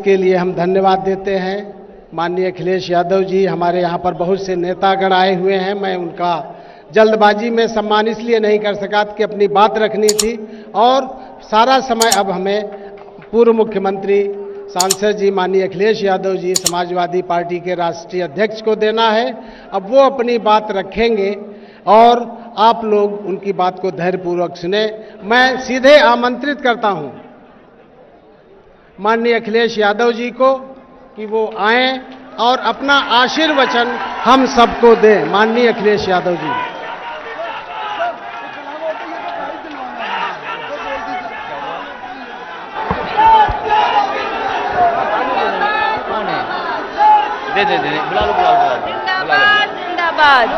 इसके लिए हम धन्यवाद देते हैं। माननीय अखिलेश यादव जी, हमारे यहाँ पर बहुत से नेतागण आए हुए हैं। मैं उनका जल्दबाजी में सम्मान इसलिए नहीं कर सका कि अपनी बात रखनी थी और सारा समय अब हमें पूर्व मुख्यमंत्री सांसद जी माननीय अखिलेश यादव जी समाजवादी पार्टी के राष्ट्रीय अध्यक्ष को देना है। अब वो अपनी बात रखेंगे और आप लोग उनकी बात को धैर्यपूर्वक सुने। मैं सीधे आमंत्रित करता हूं माननीय अखिलेश यादव जी को कि वो आएं और अपना आशीर्वचन हम सबको दें। माननीय अखिलेश यादव जी। दे बुला लो जिंदाबाद जिंदाबाद।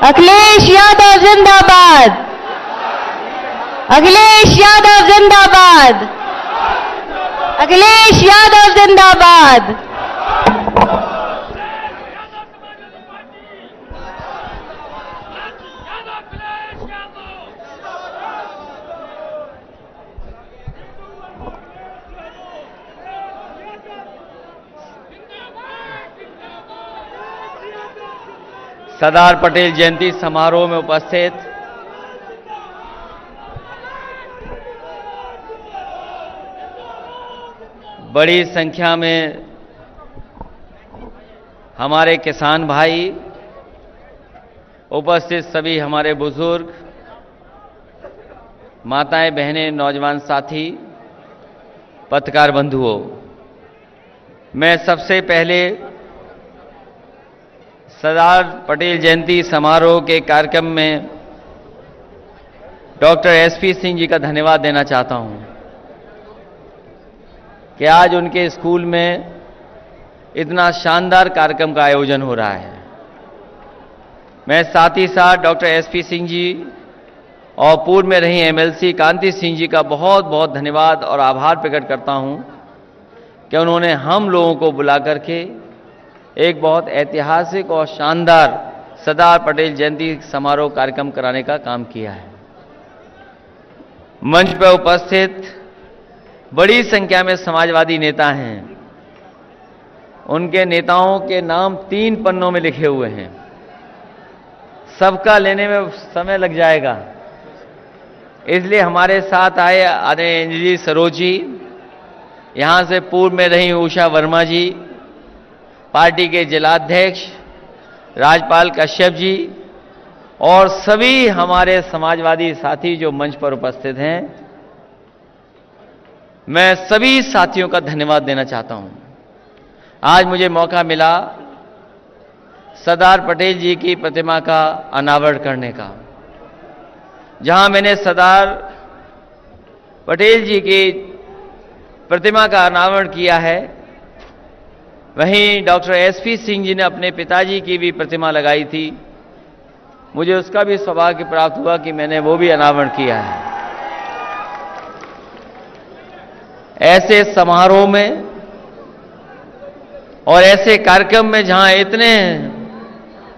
अखिलेश यादव जिंदाबाद। अखिलेश यादव जिंदाबाद। अखिलेश यादव जिंदाबाद। सरदार पटेल जयंती समारोह में उपस्थित बड़ी संख्या में हमारे किसान भाई, उपस्थित सभी हमारे बुजुर्ग, माताएं, बहनें, नौजवान साथी, पत्रकार बंधुओं, मैं सबसे पहले सरदार पटेल जयंती समारोह के कार्यक्रम में डॉक्टर एसपी सिंह जी का धन्यवाद देना चाहता हूं कि आज उनके स्कूल में इतना शानदार कार्यक्रम का आयोजन हो रहा है। मैं साथ ही साथ डॉक्टर एसपी सिंह जी और पूर्व में रही एमएलसी कांति सिंह जी का बहुत बहुत धन्यवाद और आभार प्रकट करता हूं कि उन्होंने हम लोगों को बुला करके एक बहुत ऐतिहासिक और शानदार सरदार पटेल जयंती समारोह कार्यक्रम कराने का काम किया है। मंच पर उपस्थित बड़ी संख्या में समाजवादी नेता हैं। उनके नेताओं के नाम 3 पन्नों में लिखे हुए हैं। सबका लेने में समय लग जाएगा, इसलिए हमारे साथ आए आदरणीय इंद्रजीत सरोज जी, यहां से पूर्व में रही उषा वर्मा जी, पार्टी के जिलाध्यक्ष राजपाल कश्यप जी और सभी हमारे समाजवादी साथी जो मंच पर उपस्थित हैं, मैं सभी साथियों का धन्यवाद देना चाहता हूं। आज मुझे मौका मिला सरदार पटेल जी की प्रतिमा का अनावरण करने का, जहां मैंने सरदार पटेल जी की प्रतिमा का अनावरण किया है, वहीं डॉक्टर एसपी सिंह जी ने अपने पिताजी की भी प्रतिमा लगाई थी। मुझे उसका भी सौभाग्य प्राप्त हुआ कि मैंने वो भी अनावरण किया है। ऐसे समारोह में और ऐसे कार्यक्रम में जहां इतने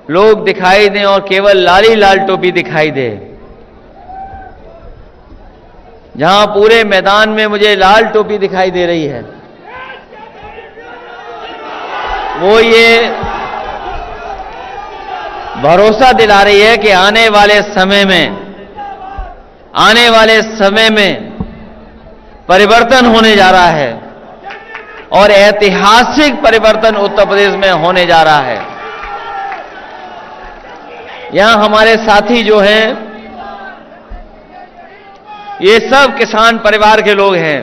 लोग दिखाई दें और केवल लाली लाल टोपी दिखाई दे, जहां पूरे मैदान में मुझे लाल टोपी दिखाई दे रही है, वो ये भरोसा दिला रही है कि आने वाले समय में परिवर्तन होने जा रहा है और ऐतिहासिक परिवर्तन उत्तर प्रदेश में होने जा रहा है। यहां हमारे साथी जो हैं, ये सब किसान परिवार के लोग हैं।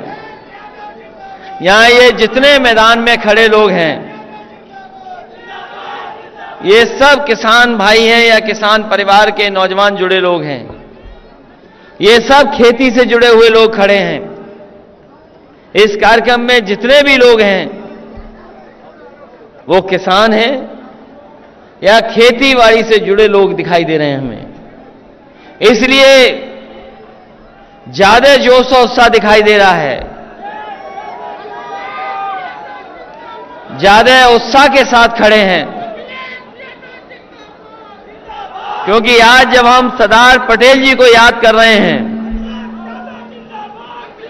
यहां ये जितने मैदान में खड़े लोग हैं, ये सब किसान भाई हैं या किसान परिवार के नौजवान जुड़े लोग हैं। ये सब खेती से जुड़े हुए लोग खड़े हैं। इस कार्यक्रम में जितने भी लोग हैं वो किसान हैं या खेती बाड़ी से जुड़े लोग दिखाई दे रहे हैं हमें, इसलिए ज्यादा जोश और उत्साह दिखाई दे रहा है। ज्यादा उत्साह के साथ खड़े हैं। क्योंकि आज जब हम सरदार पटेल जी को याद कर रहे हैं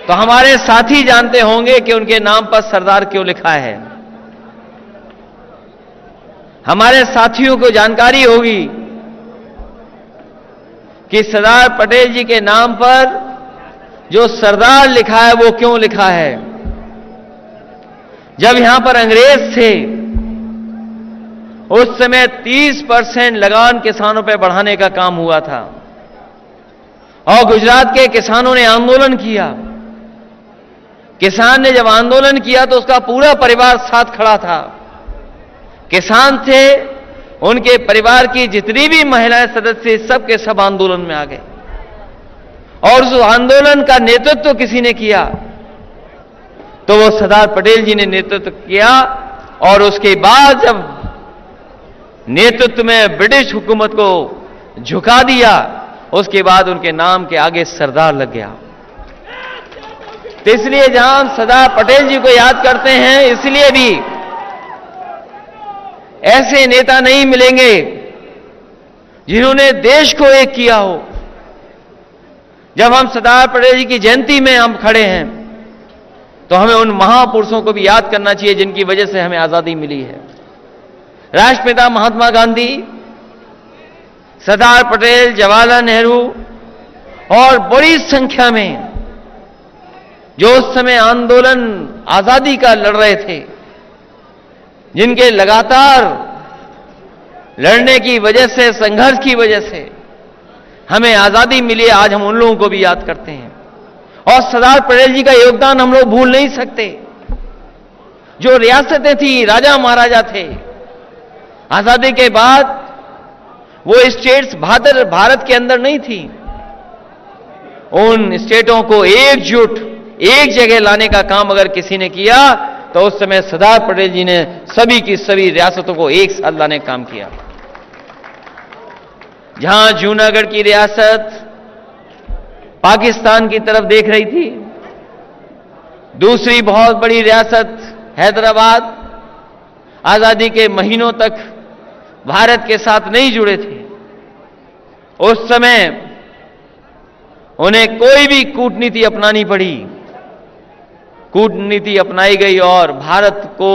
तो हमारे साथी जानते होंगे कि उनके नाम पर सरदार क्यों लिखा है। हमारे साथियों को जानकारी होगी कि सरदार पटेल जी के नाम पर जो सरदार लिखा है वो क्यों लिखा है। जब यहां पर अंग्रेज थे उस समय 30% लगान किसानों पर बढ़ाने का काम हुआ था और गुजरात के किसानों ने आंदोलन किया। किसान ने जब आंदोलन किया तो उसका पूरा परिवार साथ खड़ा था। किसान थे, उनके परिवार की जितनी भी महिलाएं सदस्य सब के सब आंदोलन में आ गए और उस आंदोलन का नेतृत्व किसी ने किया तो वो सरदार पटेल जी ने नेतृत्व किया। और उसके बाद जब नेतृत्व में ब्रिटिश हुकूमत को झुका दिया उसके बाद उनके नाम के आगे सरदार लग गया। तो इसलिए जहां हम सरदार पटेल जी को याद करते हैं इसलिए भी ऐसे नेता नहीं मिलेंगे जिन्होंने देश को एक किया हो। जब हम सरदार पटेल जी की जयंती में हम खड़े हैं तो हमें उन महापुरुषों को भी याद करना चाहिए जिनकी वजह से हमें आजादी मिली है। राष्ट्रपिता महात्मा गांधी, सरदार पटेल, जवाहरलाल नेहरू और बड़ी संख्या में जो उस समय आंदोलन आजादी का लड़ रहे थे, जिनके लगातार लड़ने की वजह से, संघर्ष की वजह से हमें आजादी मिली, आज हम उन लोगों को भी याद करते हैं। और सरदार पटेल जी का योगदान हम लोग भूल नहीं सकते। जो रियासतें थी, राजा महाराजा थे, आजादी के बाद वो स्टेट्स भारत के अंदर नहीं थी। उन स्टेटों को एकजुट एक जगह लाने का काम अगर किसी ने किया तो उस समय सरदार पटेल जी ने सभी की सभी रियासतों को एक साथ लाने का काम किया। जहां जूनागढ़ की रियासत पाकिस्तान की तरफ देख रही थी, दूसरी बहुत बड़ी रियासत हैदराबाद आजादी के महीनों तक भारत के साथ नहीं जुड़े थे। उस समय उन्हें कोई भी कूटनीति अपनानी पड़ी, कूटनीति अपनाई गई और भारत को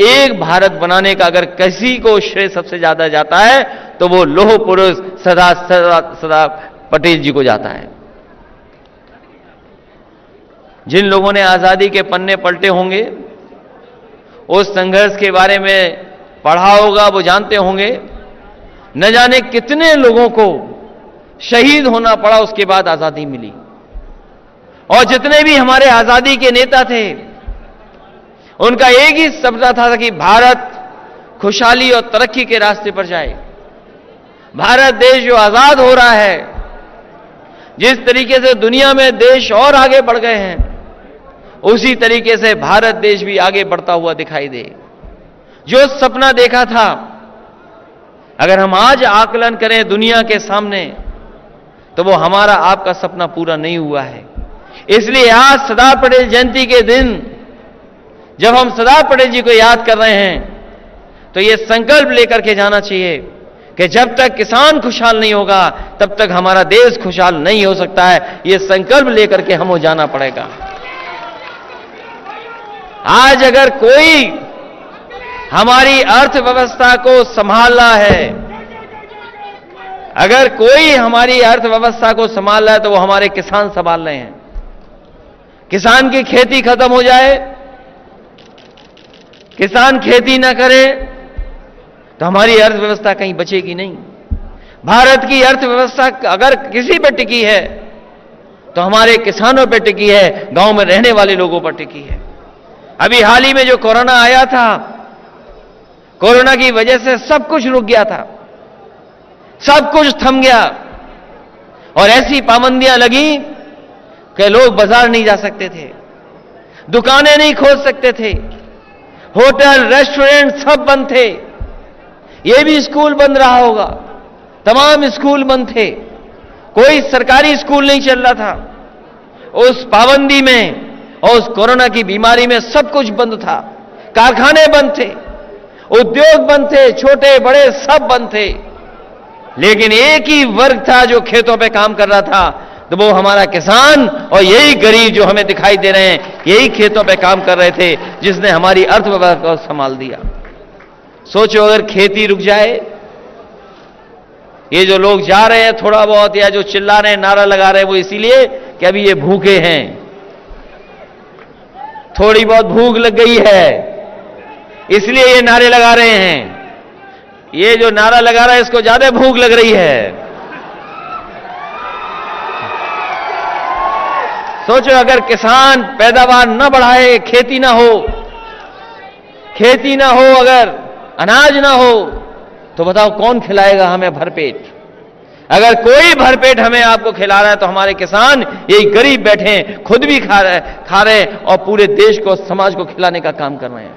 एक भारत बनाने का अगर किसी को श्रेय सबसे ज्यादा जाता है तो वो लौह पुरुष सरदार पटेल जी को जाता है। जिन लोगों ने आजादी के पन्ने पलटे होंगे, उस संघर्ष के बारे में पढ़ा होगा, वो जानते होंगे न जाने कितने लोगों को शहीद होना पड़ा, उसके बाद आजादी मिली। और जितने भी हमारे आजादी के नेता थे उनका एक ही सपना था कि भारत खुशहाली और तरक्की के रास्ते पर जाए। भारत देश जो आजाद हो रहा है, जिस तरीके से दुनिया में देश और आगे बढ़ गए हैं, उसी तरीके से भारत देश भी आगे बढ़ता हुआ दिखाई दे। जो सपना देखा था, अगर हम आज आकलन करें दुनिया के सामने तो वो हमारा आपका सपना पूरा नहीं हुआ है। इसलिए आज सरदार पटेल जयंती के दिन जब हम सरदार पटेल जी को याद कर रहे हैं तो ये संकल्प लेकर के जाना चाहिए कि जब तक किसान खुशहाल नहीं होगा तब तक हमारा देश खुशहाल नहीं हो सकता है। ये संकल्प लेकर के हमें जाना पड़ेगा। आज अगर कोई हमारी अर्थव्यवस्था को संभालना है, अगर कोई हमारी अर्थव्यवस्था को संभाल रहा है तो वो हमारे किसान संभाल रहे हैं। किसान की खेती खत्म हो जाए, किसान खेती ना करे तो हमारी अर्थव्यवस्था कहीं बचेगी नहीं। भारत की अर्थव्यवस्था अगर किसी पर टिकी है तो हमारे किसानों पर टिकी है, गांव में रहने वाले लोगों पर टिकी है। अभी हाल ही में जो कोरोना आया था, कोरोना की वजह से सब कुछ रुक गया था, सब कुछ थम गया और ऐसी पाबंदियां लगी कि लोग बाजार नहीं जा सकते थे, दुकानें नहीं खोल सकते थे, होटल रेस्टोरेंट सब बंद थे। ये भी स्कूल बंद रहा होगा, तमाम स्कूल बंद थे, कोई सरकारी स्कूल नहीं चल रहा था। उस पाबंदी में और उस कोरोना की बीमारी में सब कुछ बंद था, कारखाने बंद थे, उद्योग बंद थे, छोटे बड़े सब बंद थे। लेकिन एक ही वर्ग था जो खेतों पे काम कर रहा था, तो वो हमारा किसान और यही गरीब जो हमें दिखाई दे रहे हैं, यही खेतों पे काम कर रहे थे, जिसने हमारी अर्थव्यवस्था को संभाल दिया। सोचो अगर खेती रुक जाए, ये जो लोग जा रहे हैं थोड़ा बहुत या जो चिल्ला रहे हैं, नारा लगा रहे हैं, वो इसीलिए कि अभी ये भूखे हैं, थोड़ी बहुत भूख लग गई है, इसलिए ये नारे लगा रहे हैं। ये जो नारा लगा रहा है इसको ज्यादा भूख लग रही है। सोचो अगर किसान पैदावार न बढ़ाए, खेती ना हो, अगर अनाज ना हो, तो बताओ कौन खिलाएगा हमें भरपेट? अगर कोई भरपेट हमें आपको खिला रहा है तो हमारे किसान यही गरीब बैठे हैं, खुद भी खा रहे और पूरे देश को, समाज को खिलाने का काम कर रहे हैं।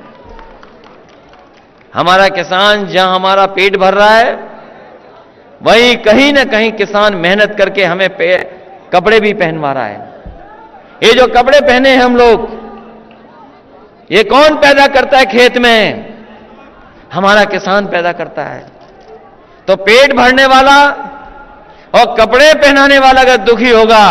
हमारा किसान जहां हमारा पेट भर रहा है, वहीं कहीं ना कहीं किसान मेहनत करके हमें कपड़े भी पहनवा रहा है। ये जो कपड़े पहने हैं हम लोग, ये कौन पैदा करता है खेत में? हमारा किसान पैदा करता है। तो पेट भरने वाला और कपड़े पहनाने वाला अगर दुखी होगा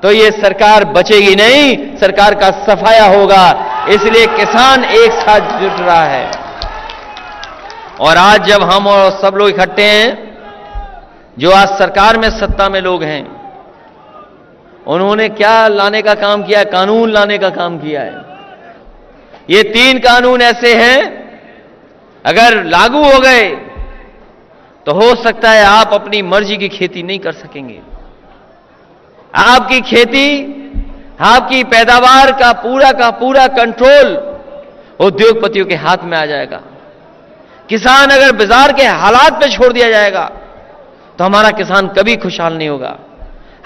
तो ये सरकार बचेगी नहीं, सरकार का सफाया होगा। इसलिए किसान एक साथ जुट रहा है। और आज जब हम और सब लोग इकट्ठे हैं, जो आज सरकार में सत्ता में लोग हैं, उन्होंने क्या लाने का काम किया है? कानून लाने का काम किया है। ये 3 कानून ऐसे हैं, अगर लागू हो गए तो हो सकता है आप अपनी मर्जी की खेती नहीं कर सकेंगे। आपकी खेती, आपकी पैदावार का पूरा कंट्रोल उद्योगपतियों के हाथ में आ जाएगा। किसान अगर बाजार के हालात पे छोड़ दिया जाएगा तो हमारा किसान कभी खुशहाल नहीं होगा।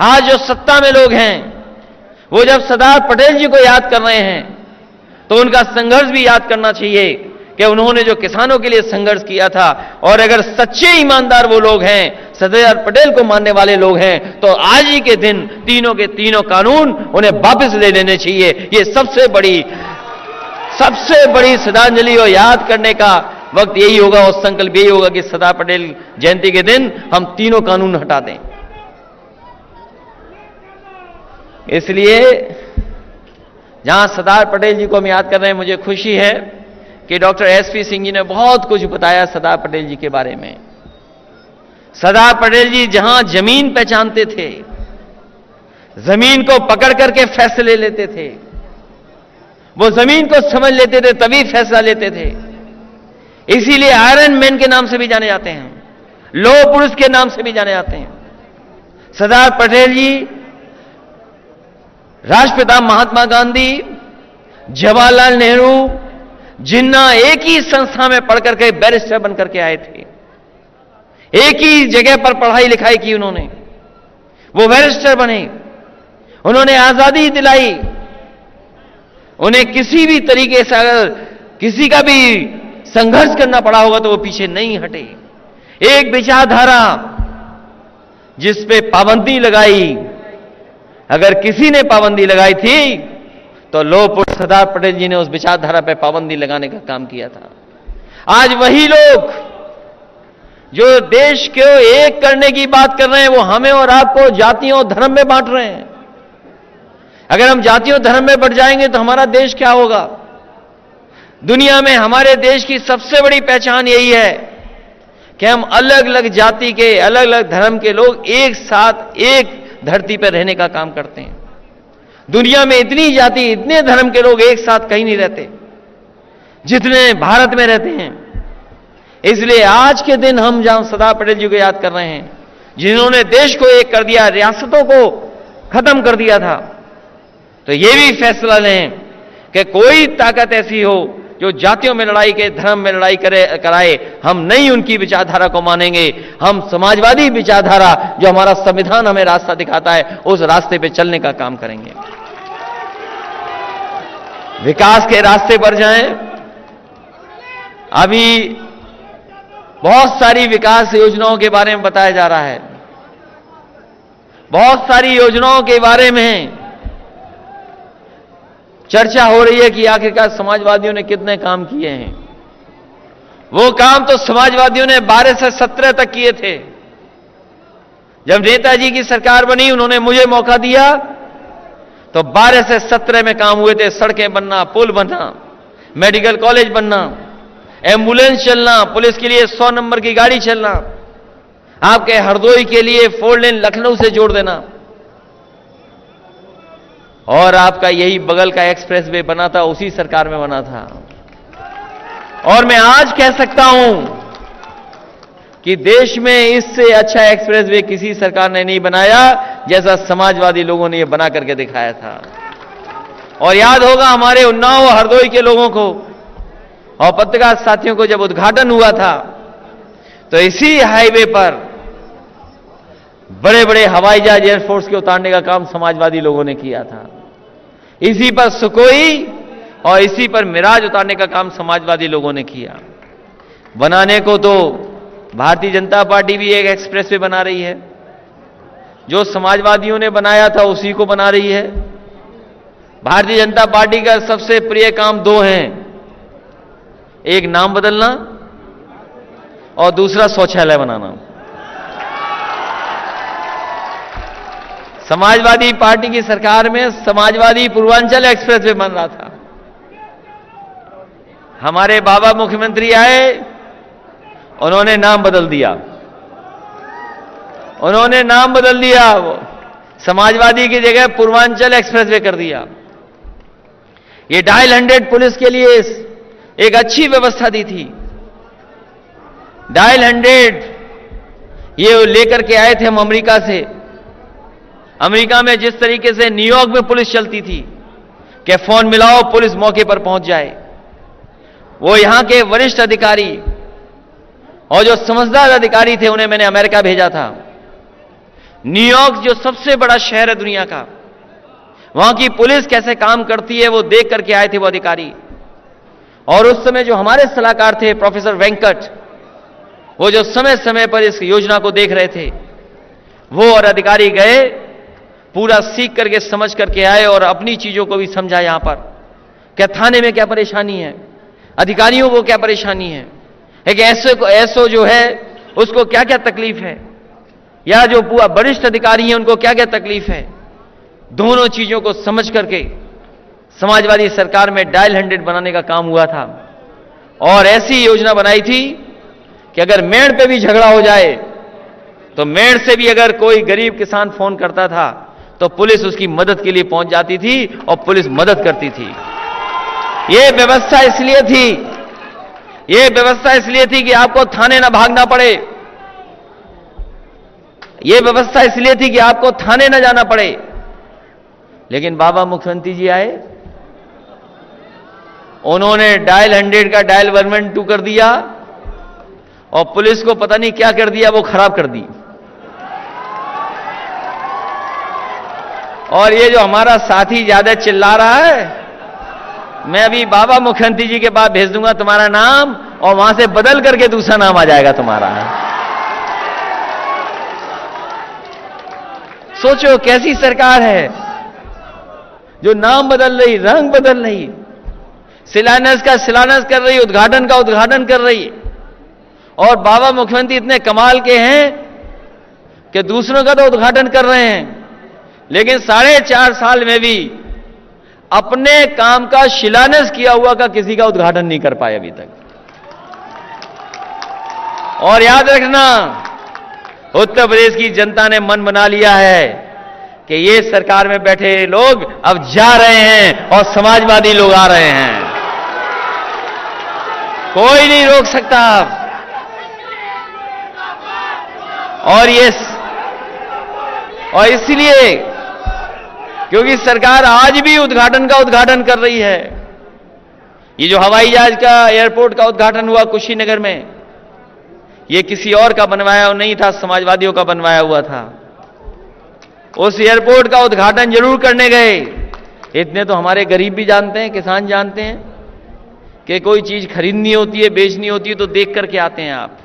आज जो सत्ता में लोग हैं, वो जब सरदार पटेल जी को याद कर रहे हैं तो उनका संघर्ष भी याद करना चाहिए कि उन्होंने जो किसानों के लिए संघर्ष किया था। और अगर सच्चे ईमानदार वो लोग हैं, सरदार पटेल को मानने वाले लोग हैं, तो आज ही के दिन तीनों के तीनों कानून उन्हें वापस ले लेने चाहिए। ये सबसे बड़ी श्रद्धांजलि और याद करने का वक्त यही होगा और संकल्प यही होगा कि सरदार पटेल जयंती के दिन हम तीनों कानून हटा दें। इसलिए जहां सरदार पटेल जी को हम याद कर रहे हैं, मुझे खुशी है कि डॉक्टर एसपी सिंह जी ने बहुत कुछ बताया सरदार पटेल जी के बारे में। सरदार पटेल जी जहां जमीन पहचानते थे, जमीन को पकड़ करके फैसले लेते थे, वो जमीन को समझ लेते थे तभी फैसला लेते थे। इसीलिए आयरन मैन के नाम से भी जाने जाते हैं, लौह पुरुष के नाम से भी जाने जाते हैं। सरदार पटेल जी राष्ट्रपिता महात्मा गांधी, जवाहरलाल नेहरू, जिन्ना एक ही संस्था में पढ़ करके बैरिस्टर बनकर के आए थे, एक ही जगह पर पढ़ाई लिखाई की उन्होंने, वो बैरिस्टर बने, उन्होंने आजादी दिलाई। उन्हें किसी भी तरीके से अगर किसी का भी संघर्ष करना पड़ा होगा तो वो पीछे नहीं हटे। एक विचारधारा जिस पे पाबंदी लगाई, अगर किसी ने पाबंदी लगाई थी तो लौह पुरुष सरदार पटेल जी ने उस विचारधारा पे पाबंदी लगाने का काम किया था। आज वही लोग जो देश को एक करने की बात कर रहे हैं, वो हमें और आपको जातियों और धर्म में बांट रहे हैं। अगर हम जातियों धर्म में बढ़ जाएंगे तो हमारा देश क्या होगा? दुनिया में हमारे देश की सबसे बड़ी पहचान यही है कि हम अलग अलग जाति के, अलग अलग धर्म के लोग एक साथ एक धरती पर रहने का काम करते हैं। दुनिया में इतनी जाति, इतने धर्म के लोग एक साथ कहीं नहीं रहते जितने भारत में रहते हैं। इसलिए आज के दिन हम जहां सरदार पटेल जी को याद कर रहे हैं, जिन्होंने देश को एक कर दिया, रियासतों को खत्म कर दिया था, तो ये भी फैसला लें कि कोई ताकत ऐसी हो जो जातियों में लड़ाई के, धर्म में लड़ाई कराए, हम नहीं उनकी विचारधारा को मानेंगे। हम समाजवादी विचारधारा, जो हमारा संविधान हमें रास्ता दिखाता है, उस रास्ते पे चलने का काम करेंगे। विकास के रास्ते पर जाएं। अभी बहुत सारी विकास योजनाओं के बारे में बताया जा रहा है, बहुत सारी योजनाओं के बारे में चर्चा हो रही है कि आखिरकार समाजवादियों ने कितने काम किए हैं। वो काम तो समाजवादियों ने 12 से 17 तक किए थे, जब नेताजी की सरकार बनी, उन्होंने मुझे मौका दिया तो 12 से 17 में काम हुए थे। सड़कें बनना, पुल बनना, मेडिकल कॉलेज बनना, एम्बुलेंस चलना, पुलिस के लिए 100 नंबर की गाड़ी चलना, आपके हरदोई के लिए 4 लेन लखनऊ से जोड़ देना, और आपका यही बगल का एक्सप्रेसवे बना था, उसी सरकार में बना था। और मैं आज कह सकता हूं कि देश में इससे अच्छा एक्सप्रेसवे किसी सरकार ने नहीं बनाया जैसा समाजवादी लोगों ने यह बना करके दिखाया था। और याद होगा हमारे उन्नाव हरदोई के लोगों को और पत्रकार साथियों को, जब उद्घाटन हुआ था तो इसी हाईवे पर बड़े बड़े हवाई जहाज एयरफोर्स के उतारने का काम समाजवादी लोगों ने किया था। इसी पर सुकोई और इसी पर मिराज उतारने का काम समाजवादी लोगों ने किया। बनाने को तो भारतीय जनता पार्टी भी एक एक्सप्रेसवे बना रही है, जो समाजवादियों ने बनाया था उसी को बना रही है। भारतीय जनता पार्टी का सबसे प्रिय काम 2 हैं, एक नाम बदलना और दूसरा शौचालय बनाना। समाजवादी पार्टी की सरकार में समाजवादी पूर्वांचल एक्सप्रेसवे बन रहा था। हमारे बाबा मुख्यमंत्री आए, उन्होंने नाम बदल दिया, उन्होंने नाम बदल दिया, वो समाजवादी की जगह पूर्वांचल एक्सप्रेसवे कर दिया। ये डायल 100 पुलिस के लिए एक अच्छी व्यवस्था दी थी। डायल 100 ये लेकर के आए थे हम अमेरिका से। अमेरिका में जिस तरीके से न्यूयॉर्क में पुलिस चलती थी कि फोन मिलाओ पुलिस मौके पर पहुंच जाए, वो यहां के वरिष्ठ अधिकारी और जो समझदार अधिकारी थे उन्हें मैंने अमेरिका भेजा था। न्यूयॉर्क जो सबसे बड़ा शहर है दुनिया का, वहां की पुलिस कैसे काम करती है वो देख करके आए थे वो अधिकारी। और उस समय जो हमारे सलाहकार थे प्रोफेसर वेंकट, वो जो समय समय पर इस योजना को देख रहे थे, वो और अधिकारी गए, पूरा सीख करके समझ करके आए और अपनी चीजों को भी समझा। यहां पर क्या थाने में क्या परेशानी है, अधिकारियों को क्या परेशानी है, एक ऐसो जो है उसको क्या क्या तकलीफ है, या जो पूरा वरिष्ठ अधिकारी हैं उनको क्या क्या तकलीफ है, दोनों चीजों को समझ करके समाजवादी सरकार में डायल 100 बनाने का काम हुआ था। और ऐसी योजना बनाई थी कि अगर मेड़ पे भी झगड़ा हो जाए तो मेड़ से भी अगर कोई गरीब किसान फोन करता था तो पुलिस उसकी मदद के लिए पहुंच जाती थी और पुलिस मदद करती थी। यह व्यवस्था इसलिए थी, यह व्यवस्था इसलिए थी कि आपको थाने ना भागना पड़े, यह व्यवस्था इसलिए थी कि आपको थाने ना जाना पड़े। लेकिन बाबा मुख्यमंत्री जी आए, उन्होंने डायल 100 का डायल 112 कर दिया और पुलिस को पता नहीं क्या कर दिया, वो खराब कर दी। और ये जो हमारा साथी ज्यादा चिल्ला रहा है, मैं अभी बाबा मुख्यमंत्री जी के पास भेज दूंगा तुम्हारा नाम, और वहां से बदल करके दूसरा नाम आ जाएगा तुम्हारा। सोचो कैसी सरकार है जो नाम बदल रही, रंग बदल रही, शिलान्यास का शिलान्यास कर रही, उद्घाटन का उद्घाटन कर रही। और बाबा मुख्यमंत्री इतने कमाल के हैं कि दूसरों का तो उद्घाटन कर रहे हैं, लेकिन 4.5 साल में भी अपने काम का शिलान्यास किया हुआ का किसी का उद्घाटन नहीं कर पाए अभी तक। और याद रखना, उत्तर प्रदेश की जनता ने मन बना लिया है कि ये सरकार में बैठे लोग अब जा रहे हैं और समाजवादी लोग आ रहे हैं, कोई नहीं रोक सकता। और इसलिए क्योंकि सरकार आज भी उद्घाटन का उद्घाटन कर रही है। ये जो हवाई जहाज का एयरपोर्ट का उद्घाटन हुआ कुशीनगर में, ये किसी और का बनवाया नहीं था, समाजवादियों का बनवाया हुआ था। उस एयरपोर्ट का उद्घाटन जरूर करने गए। इतने तो हमारे गरीब भी जानते हैं, किसान जानते हैं कि कोई चीज खरीदनी होती है, बेचनी होती है तो देख करके आते हैं। आप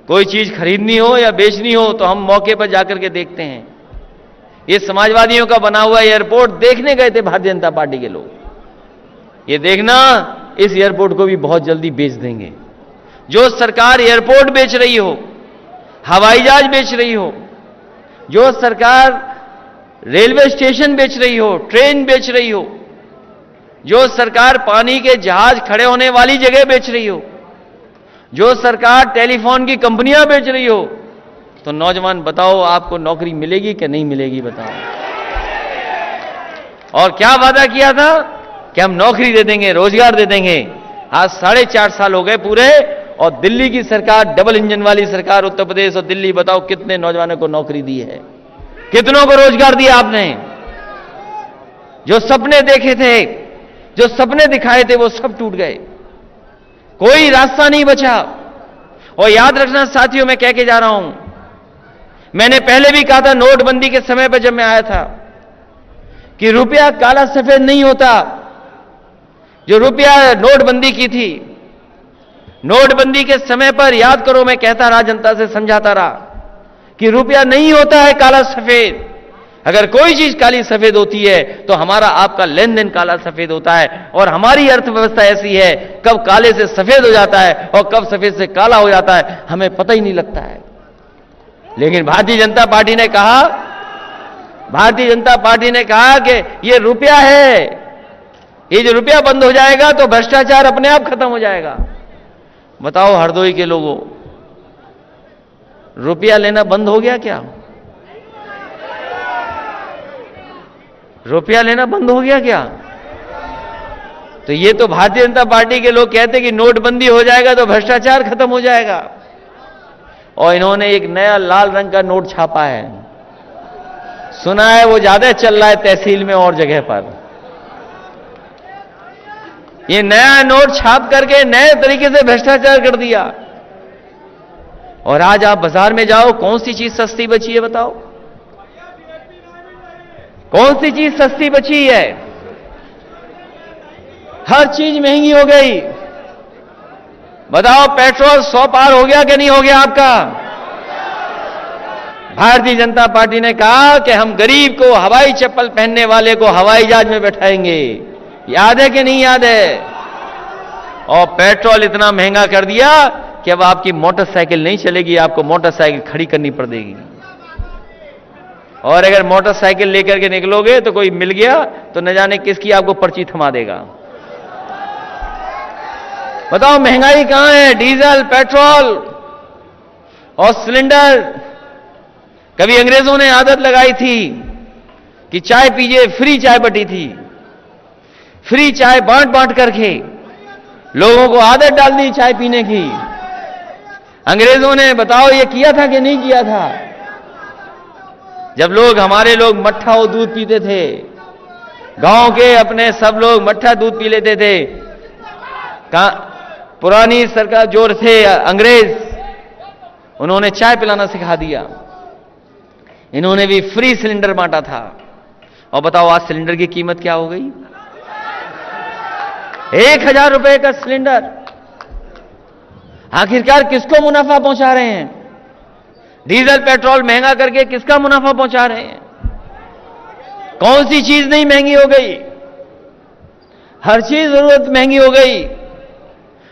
कोई चीज खरीदनी हो या बेचनी हो तो हम मौके पर जाकर के देखते हैं। ये समाजवादियों का बना हुआ एयरपोर्ट देखने गए थे भारतीय जनता पार्टी के लोग। ये देखना, इस एयरपोर्ट को भी बहुत जल्दी बेच देंगे। जो सरकार एयरपोर्ट बेच रही हो, हवाई जहाज बेच रही हो, जो सरकार रेलवे स्टेशन बेच रही हो, ट्रेन बेच रही हो, जो सरकार पानी के जहाज खड़े होने वाली जगह बेच रही हो, जो सरकार टेलीफोन की कंपनियां बेच रही हो, तो नौजवान बताओ आपको नौकरी मिलेगी कि नहीं मिलेगी? बताओ। और क्या वादा किया था कि हम नौकरी दे देंगे, रोजगार दे देंगे। आज 4.5 साल हो गए पूरे, और दिल्ली की सरकार, डबल इंजन वाली सरकार, उत्तर प्रदेश और दिल्ली, बताओ कितने नौजवानों को नौकरी दी है, कितनों को रोजगार दिया आपने? जो सपने देखे थे, जो सपने दिखाए थे, वो सब टूट गए, कोई रास्ता नहीं बचा। और याद रखना साथियों, मैं कह के जा रहा हूं, मैंने पहले भी कहा था नोटबंदी के समय पर जब मैं आया था कि रुपया काला सफेद नहीं होता। जो रुपया नोटबंदी की थी, नोटबंदी के समय पर याद करो, मैं कहता रहा, जनता से समझाता रहा कि रुपया नहीं होता है काला सफेद। अगर कोई चीज काली सफेद होती है तो हमारा आपका लेन देन काला सफेद होता है। और हमारी अर्थव्यवस्था ऐसी है, कब काले से सफेद हो जाता है और कब सफेद से काला हो जाता है हमें पता ही नहीं लगता है। लेकिन भारतीय जनता पार्टी ने कहा कि ये रुपया है, ये जो रुपया बंद हो जाएगा तो भ्रष्टाचार अपने आप खत्म हो जाएगा। बताओ हरदोई के लोगों, रुपया लेना बंद हो गया क्या? रुपया लेना बंद हो गया क्या? तो ये तो भारतीय जनता पार्टी के लोग कहते कि नोटबंदी हो जाएगा तो भ्रष्टाचार खत्म हो जाएगा। और इन्होंने एक नया लाल रंग का नोट छापा है, सुना है वो ज्यादा चल रहा है तहसील में और जगह पर। ये नया नोट छाप करके नए तरीके से भ्रष्टाचार कर दिया। और आज आप बाजार में जाओ, कौन सी चीज सस्ती बची है बताओ? कौन सी चीज सस्ती बची है? हर चीज महंगी हो गई। बताओ पेट्रोल 100 पार हो गया कि नहीं हो गया आपका? भारतीय जनता पार्टी ने कहा कि हम गरीब को, हवाई चप्पल पहनने वाले को हवाई जहाज में बैठाएंगे। याद है कि नहीं याद है? और पेट्रोल इतना महंगा कर दिया कि अब आपकी मोटरसाइकिल नहीं चलेगी, आपको मोटरसाइकिल खड़ी करनी पड़ेगी। और अगर मोटरसाइकिल लेकर के निकलोगे तो कोई मिल गया तो न जाने किसकी आपको पर्ची थमा देगा। बताओ महंगाई कहां है? डीजल, पेट्रोल और सिलेंडर। कभी अंग्रेजों ने आदत लगाई थी कि चाय पीजिए, फ्री चाय बटी थी, फ्री चाय बांट बांट करके लोगों को आदत डाल दी चाय पीने की। अंग्रेजों ने बताओ ये किया था कि नहीं किया था? जब लोग, हमारे लोग मट्ठा और दूध पीते थे, गांव के अपने सब लोग मट्ठा दूध पी लेते थे। पुरानी सरकार जो थे अंग्रेज, उन्होंने चाय पिलाना सिखा दिया। इन्होंने भी फ्री सिलेंडर बांटा था। और बताओ आज सिलेंडर की कीमत क्या हो गई? 1000 रुपए का सिलेंडर। आखिरकार किसको मुनाफा पहुंचा रहे हैं? डीजल पेट्रोल महंगा करके किसका मुनाफा पहुंचा रहे हैं? कौन सी चीज नहीं महंगी हो गई? हर चीज जरूरत महंगी हो गई।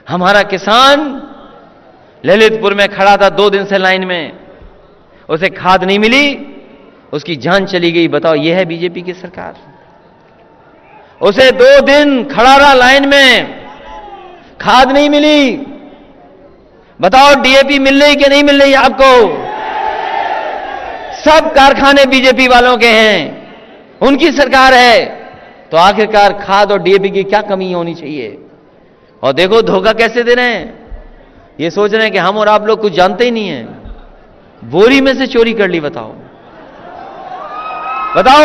हमारा किसान ललितपुर में खड़ा था 2 दिन से लाइन में, उसे खाद नहीं मिली, उसकी जान चली गई। बताओ यह है बीजेपी की सरकार? उसे 2 दिन खड़ा रहा लाइन में, खाद नहीं मिली। बताओ डीएपी मिल रही कि नहीं मिल रही आपको? सब कारखाने बीजेपी वालों के हैं, उनकी सरकार है, तो आखिरकार खाद और डीएपी की क्या कमी होनी चाहिए? और देखो धोखा कैसे दे रहे हैं। ये सोच रहे हैं कि हम और आप लोग कुछ जानते ही नहीं है। बोरी में से चोरी कर ली। बताओ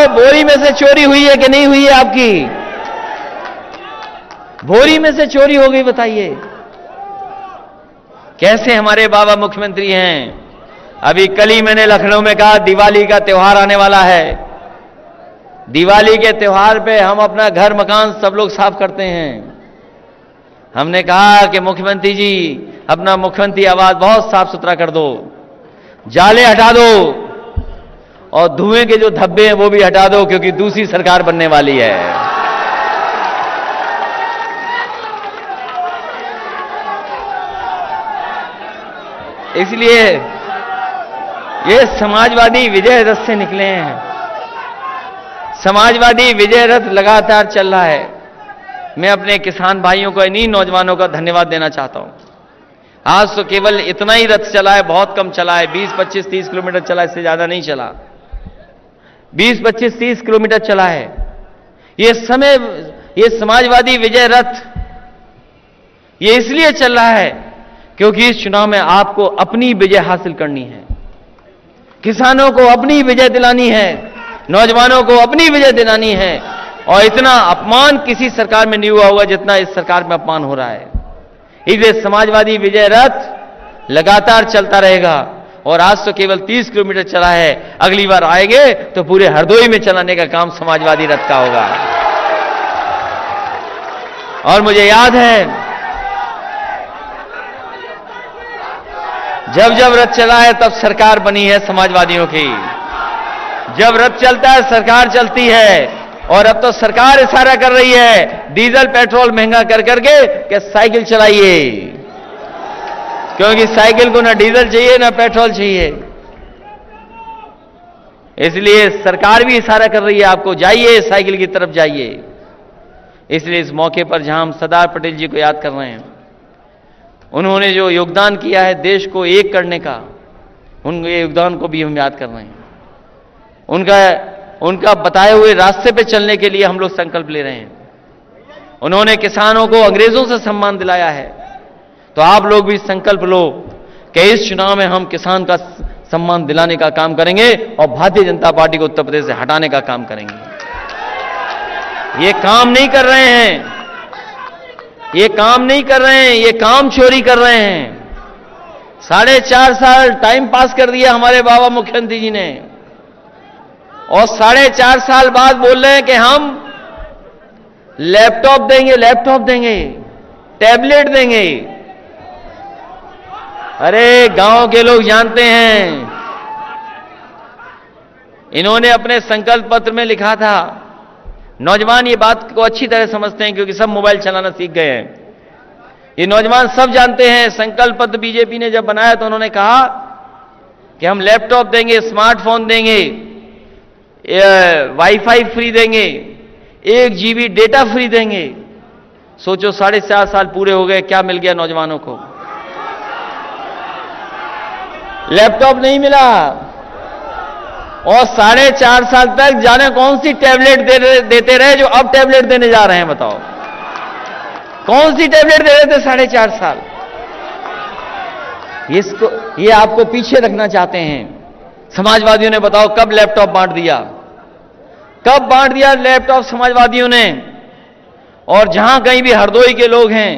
बोरी में से चोरी हुई है कि नहीं हुई है आपकी? बोरी में से चोरी हो गई। बताइए कैसे हमारे बाबा मुख्यमंत्री हैं। अभी कल ही मैंने लखनऊ में कहा दिवाली का त्योहार आने वाला है। दिवाली के त्योहार पे हम अपना घर मकान सब लोग साफ करते हैं। हमने कहा कि मुख्यमंत्री जी अपना मुख्यमंत्री आवास बहुत साफ सुथरा कर दो, जाले हटा दो और धुएं के जो धब्बे हैं वो भी हटा दो, क्योंकि दूसरी सरकार बनने वाली है। ये समाजवादी विजय रथ से निकले हैं। समाजवादी विजय रथ लगातार चल रहा है। मैं अपने किसान भाइयों को, इन्हीं नौजवानों का धन्यवाद देना चाहता हूं। आज तो केवल इतना ही रथ चला है, बहुत कम चला है, 20, 25, 30 किलोमीटर चला, इससे ज्यादा नहीं चला। 20, 25, 30 किलोमीटर चला है। ये समाजवादी विजय रथ ये इसलिए चल रहा है क्योंकि इस चुनाव में आपको अपनी विजय हासिल करनी है, किसानों को अपनी विजय दिलानी है, नौजवानों को अपनी विजय दिलानी है। और इतना अपमान किसी सरकार में नहीं हुआ हुआ जितना इस सरकार में अपमान हो रहा है। इसलिए समाजवादी विजय रथ लगातार चलता रहेगा। और आज तो केवल 30 किलोमीटर चला है, अगली बार आएंगे तो पूरे हरदोई में चलाने का काम समाजवादी रथ का होगा। और मुझे याद है जब जब रथ चला है तब सरकार बनी है समाजवादियों की। जब रथ चलता है सरकार चलती है। और अब तो सरकार इशारा कर रही है डीजल पेट्रोल महंगा कर करके कि साइकिल चलाइए, क्योंकि साइकिल को ना डीजल चाहिए ना पेट्रोल चाहिए। इसलिए सरकार भी इशारा कर रही है आपको, जाइए साइकिल की तरफ जाइए। इसलिए इस मौके पर जहां हम सरदार पटेल जी को याद कर रहे हैं, उन्होंने जो योगदान किया है देश को एक करने का, उनके योगदान को भी हम याद कर रहे हैं। उनका बताए हुए रास्ते पे चलने के लिए हम लोग संकल्प ले रहे हैं। उन्होंने किसानों को अंग्रेजों से सम्मान दिलाया है, तो आप लोग भी संकल्प लो कि इस चुनाव में हम किसान का सम्मान दिलाने का काम करेंगे और भारतीय जनता पार्टी को उत्तर प्रदेश से हटाने का काम करेंगे। ये काम नहीं कर रहे हैं, ये काम नहीं कर रहे हैं, ये काम चोरी कर रहे हैं। 4.5 साल टाइम पास कर दिया हमारे बाबा मुख्यमंत्री जी ने, और 4.5 साल बाद बोल रहे हैं कि हम लैपटॉप देंगे, टैबलेट देंगे। अरे गांव के लोग जानते हैं, इन्होंने अपने संकल्प पत्र में लिखा था। नौजवान ये बात को अच्छी तरह समझते हैं क्योंकि सब मोबाइल चलाना सीख गए हैं। ये नौजवान सब जानते हैं, संकल्प पत्र बीजेपी ने जब बनाया तो उन्होंने कहा कि हम लैपटॉप देंगे, स्मार्टफोन देंगे, वाईफाई फ्री देंगे, 1 GB डेटा फ्री देंगे। सोचो 4.5 साल पूरे हो गए, क्या मिल गया नौजवानों को? लैपटॉप नहीं मिला। और 4.5 साल तक जाने कौन सी टैबलेट देते रहे जो अब टैबलेट देने जा रहे हैं, बताओ कौन सी टैबलेट दे रहे थे 4.5 साल? ये आपको पीछे रखना चाहते हैं समाजवादियों ने। बताओ कब लैपटॉप बांट दिया, कब बांट दिया लैपटॉप समाजवादियों ने? और जहां कहीं भी हरदोई के लोग हैं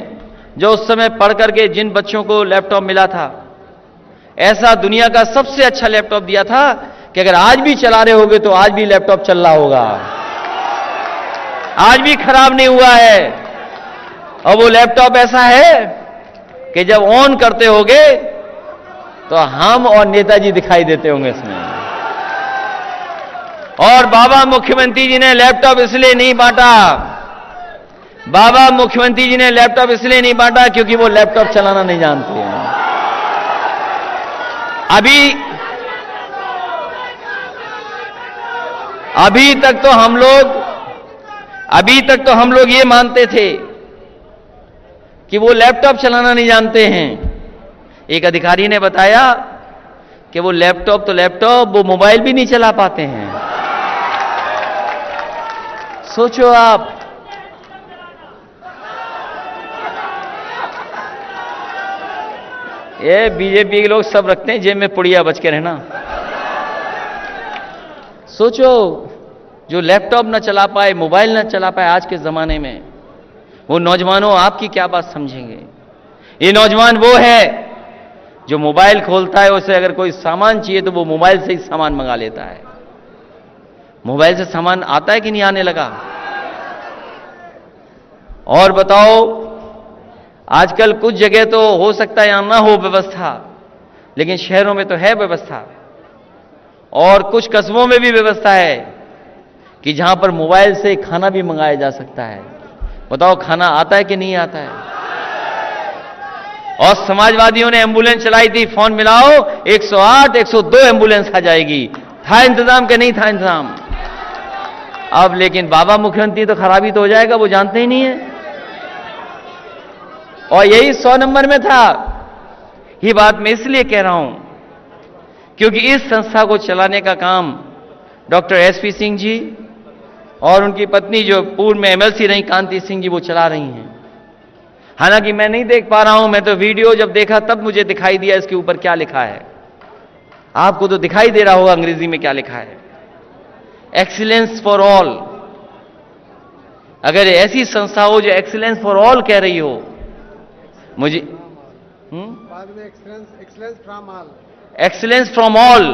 जो उस समय पढ़ करके जिन बच्चों को लैपटॉप मिला था, ऐसा दुनिया का सबसे अच्छा लैपटॉप दिया था कि अगर आज भी चला रहे होगे तो आज भी लैपटॉप चल रहा होगा, आज भी खराब नहीं हुआ है। और वो लैपटॉप ऐसा है कि जब ऑन करते होगे तो हम और नेताजी दिखाई देते होंगे इसमें। और बाबा मुख्यमंत्री जी ने लैपटॉप इसलिए नहीं बांटा, बाबा मुख्यमंत्री जी ने लैपटॉप इसलिए नहीं बांटा क्योंकि वो लैपटॉप चलाना नहीं जानते हैं। अभी तक तो हम लोग ये मानते थे कि वो लैपटॉप चलाना नहीं जानते हैं। एक अधिकारी ने बताया कि वो लैपटॉप तो लैपटॉप, वो मोबाइल भी नहीं चला पाते हैं। सोचो आप, ये बीजेपी के लोग सब रखते हैं जेब में पुड़िया, बच के रहना। सोचो जो लैपटॉप ना चला पाए, मोबाइल ना चला पाए आज के जमाने में, वो नौजवानों आपकी क्या बात समझेंगे? ये नौजवान वो है जो मोबाइल खोलता है, उसे अगर कोई सामान चाहिए तो वो मोबाइल से ही सामान मंगा लेता है। मोबाइल से सामान आता है कि नहीं आने लगा? और बताओ, आजकल कुछ जगह तो हो सकता है यहां ना हो व्यवस्था, लेकिन शहरों में तो है व्यवस्था, और कुछ कस्बों में भी व्यवस्था है कि जहां पर मोबाइल से खाना भी मंगाया जा सकता है। बताओ खाना आता है कि नहीं आता है? और समाजवादियों ने एम्बुलेंस चलाई थी, फोन मिलाओ 108 102 एम्बुलेंस आ जाएगी। था इंतजाम के नहीं था इंतजाम? अब लेकिन बाबा मुख्यमंत्री तो खराबी तो हो जाएगा, वो जानते ही नहीं है। और यही 100 नंबर में था। ये बात मैं इसलिए कह रहा हूं क्योंकि इस संस्था को चलाने का काम डॉक्टर एसपी सिंह जी और उनकी पत्नी जो पूर्व में एमएलसी रही कांति सिंह जी, वो चला रही हैं। हालांकि मैं नहीं देख पा रहा हूं, मैं तो वीडियो जब देखा तब मुझे दिखाई दिया इसके ऊपर क्या लिखा है। आपको तो दिखाई दे रहा होगा अंग्रेजी में क्या लिखा है, एक्सीलेंस फॉर ऑल। अगर ऐसी संस्था हो जो एक्सीलेंस फॉर ऑल कह रही हो, मुझे बाद में excellence from all, excellence from all,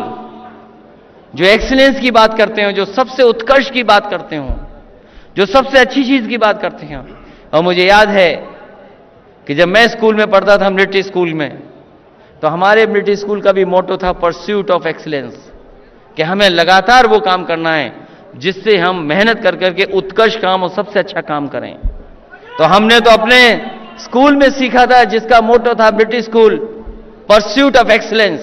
जो एक्सीलेंस की बात करते हो, जो सबसे उत्कर्ष की बात करते हो, जो सबसे अच्छी चीज की बात करते हैं। और मुझे याद है कि जब मैं स्कूल में पढ़ता था, मिलिट्री स्कूल में, तो हमारे मिलिट्री स्कूल का भी मोटो था परस्यूट ऑफ एक्सीलेंस, कि हमें लगातार वो काम करना है जिससे हम मेहनत कर करके उत्कर्ष काम और सबसे अच्छा काम करें। तो हमने तो अपने स्कूल में सीखा था जिसका मोटो था British school, pursuit of excellence,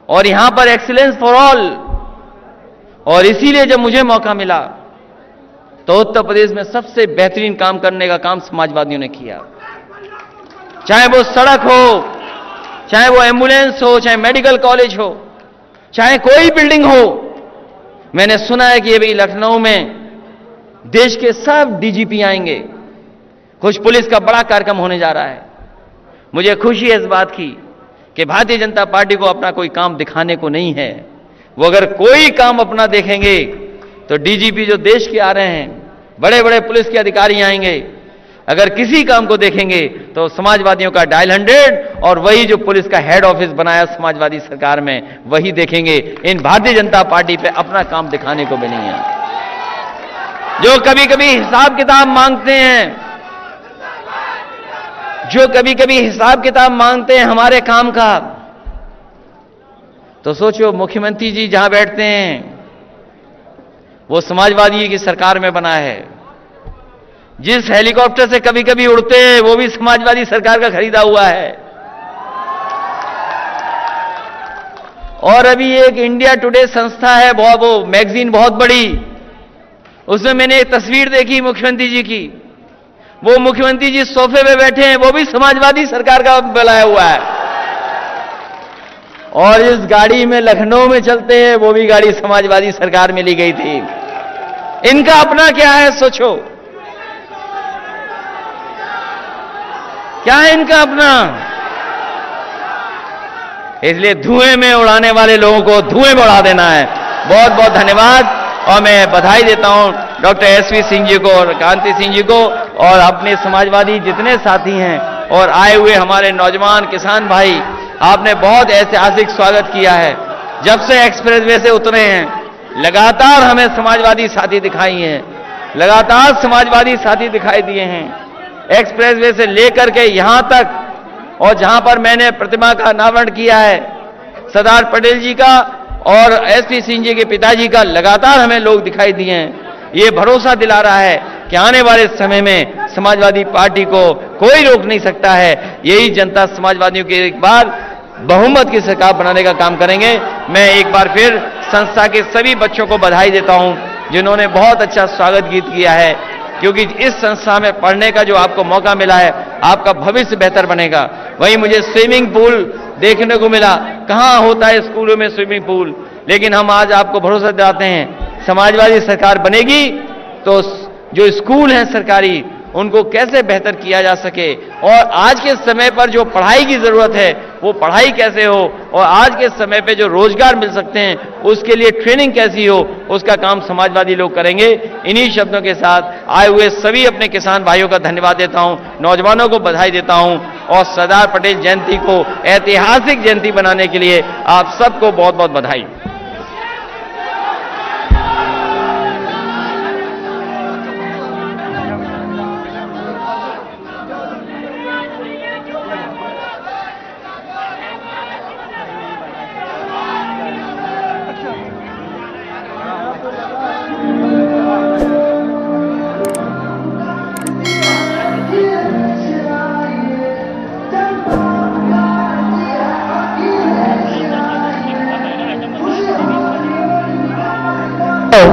और यहां पर एक्सीलेंस फॉर ऑल। और इसीलिए जब मुझे मौका मिला तो उत्तर प्रदेश में सबसे बेहतरीन काम करने का काम समाजवादियों ने किया। चाहे वो सड़क हो, चाहे वो एम्बुलेंस हो, चाहे मेडिकल कॉलेज हो, चाहे कोई बिल्डिंग हो। मैंने सुना है कि अभी लखनऊ में देश के सब डीजीपी आएंगे, कुछ पुलिस का बड़ा कार्यक्रम होने जा रहा है। मुझे खुशी है इस बात की कि भारतीय जनता पार्टी को अपना कोई काम दिखाने को नहीं है। वो अगर कोई काम अपना देखेंगे तो डीजीपी जो देश के आ रहे हैं, बड़े बड़े पुलिस के अधिकारी आएंगे, अगर किसी काम को देखेंगे तो समाजवादियों का डायल 100 और वही जो पुलिस का हेड ऑफिस बनाया समाजवादी सरकार में, वही देखेंगे। इन भारतीय जनता पार्टी पे अपना काम दिखाने को भी नहीं है। जो कभी कभी हिसाब किताब मांगते हैं, जो कभी कभी हिसाब किताब मांगते हैं हमारे काम का, तो सोचो मुख्यमंत्री जी जहां बैठते हैं वो समाजवादी की सरकार में बना है। जिस हेलीकॉप्टर से कभी कभी उड़ते हैं वो भी समाजवादी सरकार का खरीदा हुआ है। और अभी एक इंडिया टुडे संस्था है, वो मैगजीन बहुत बड़ी, उसमें मैंने एक तस्वीर देखी मुख्यमंत्री जी की। वो मुख्यमंत्री जी सोफे पे बैठे हैं, वो भी समाजवादी सरकार का बनाया हुआ है। और इस गाड़ी में लखनऊ में चलते हैं, वो भी गाड़ी समाजवादी सरकार में ली गई थी। इनका अपना क्या है सोचो, क्या है इनका अपना? इसलिए धुएं में उड़ाने वाले लोगों को धुएं में उड़ा देना है। बहुत बहुत धन्यवाद। और मैं बधाई देता हूं डॉक्टर एसपी सिंह जी को और कांति सिंह जी को और अपने समाजवादी जितने साथी हैं और आए हुए हमारे नौजवान किसान भाई। आपने बहुत ऐतिहासिक स्वागत किया है। जब से एक्सप्रेसवे से उतरे हैं लगातार हमें समाजवादी साथी दिखाई हैं, लगातार समाजवादी साथी दिखाई दिए हैं, एक्सप्रेसवे से लेकर के यहां तक। और जहां पर मैंने प्रतिमा का अनावरण किया है सरदार पटेल जी का और एसपी सिंह जी के पिताजी का, लगातार हमें लोग दिखाई दिए हैं। ये भरोसा दिला रहा है कि आने वाले समय में समाजवादी पार्टी को कोई रोक नहीं सकता है। यही जनता समाजवादियों की एक बार बहुमत की सरकार बनाने का काम करेंगे। मैं एक बार फिर संस्था के सभी बच्चों को बधाई देता हूं जिन्होंने बहुत अच्छा स्वागत गीत किया है, क्योंकि इस संस्था में पढ़ने का जो आपको मौका मिला है, आपका भविष्य बेहतर बनेगा। वहीं मुझे स्विमिंग पूल देखने को मिला, कहां होता है स्कूलों में स्विमिंग पूल, लेकिन हम आज आपको भरोसा दिलाते हैं समाजवादी सरकार बनेगी तो जो स्कूल हैं सरकारी, उनको कैसे बेहतर किया जा सके और आज के समय पर जो पढ़ाई की जरूरत है वो पढ़ाई कैसे हो और आज के समय पे जो रोजगार मिल सकते हैं उसके लिए ट्रेनिंग कैसी हो, उसका काम समाजवादी लोग करेंगे। इन्हीं शब्दों के साथ आए हुए सभी अपने किसान भाइयों का धन्यवाद देता हूं, नौजवानों को बधाई देता हूं और सरदार पटेल जयंती को ऐतिहासिक जयंती बनाने के लिए आप सबको बहुत बहुत बधाई। यादव